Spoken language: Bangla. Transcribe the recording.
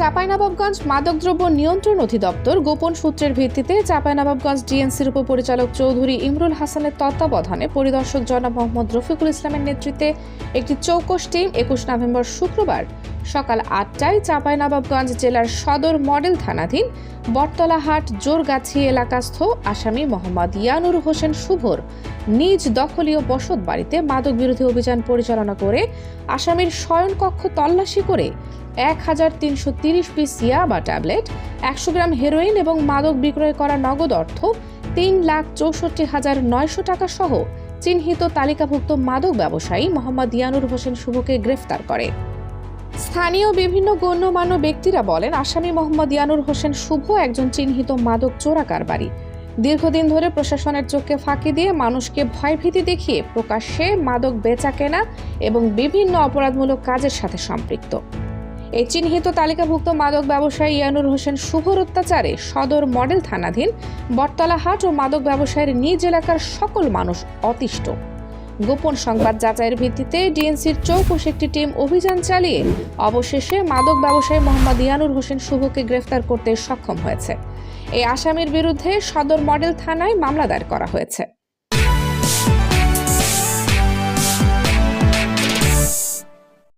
চাঁপাইনবাবগঞ্জ মাদকদ্রব্য নিয়ন্ত্রণ অধিদপ্তর গোপন সূত্রের ভিত্তিতে চাঁপাইনবাবগঞ্জ ডিএনসির উপপরিচালক চৌধুরী ইমরুল হাসানের তত্ত্বাবধানে পরিদর্শক জনাব মোহাম্মদ রফিকুল ইসলামের নেতৃত্বে একটি চৌকস টিম 21 নভেম্বর শুক্রবার সকাল 8টায় চাঁপাইনবাবগঞ্জ জেলার সদর মডেল থানাধীন বটতলাহাট জোরগাছি এলাকাস্থ আসামি মোহাম্মদ ইয়ানুর হোসেন শুভর নিজ দখলীয় বসত বাড়িতে মাদক বিরোধী অভিযান পরিচালনা করে আসামির শয়নকক্ষ তল্লাশি করে 1330 পিস ইয়াবা ট্যাবলেট, 100 গ্রাম হেরোইন এবং মাদক বিক্রয় করা নগদ অর্থ 3,64,900 টাকা সহ চিহ্নিত তালিকাভুক্ত মাদক ব্যবসায়ী মোহাম্মদ ইয়ানুর হোসেন শুভকে গ্রেফতার করে। স্থানীয় বিভিন্ন গণ্যমান্য ব্যক্তিরা বলেন, আসামি মোহাম্মদ ইয়ানুর হোসেন শুভ একজন চিহ্নিত মাদক চোরা কারবারি। দীর্ঘদিন ধরে প্রশাসনের চোখে ফাঁকি দিয়ে মানুষকে ভয়ভীতি দেখিয়ে প্রকাশ্যে মাদক বেচা কেনা এবং বিভিন্ন অপরাধমূলক কাজের সাথে সম্পৃক্ত। এই চিহ্নিত তালিকাভুক্ত মাদক ব্যবসায়ী ইয়ানুর হোসেন শুভর অত্যাচারে সদর মডেল থানাধীন বটতলাহাট ও মাদক ব্যবসায়ীর নিজ এলাকার সকল মানুষ অতিষ্ঠ। গোপন সংবাদ যাচাইয়ের ভিত্তিতে ডিএনসির চৌকস একটি টিম অভিযান চালিয়ে অবশেষে মাদক ব্যবসায়ী মোহাম্মদ ইয়ানুর হোসেন শুভকে গ্রেফতার করতে সক্ষম হয়েছে। এই আসামির বিরুদ্ধে সদর মডেল থানায় মামলা দায়ের করা হয়েছে।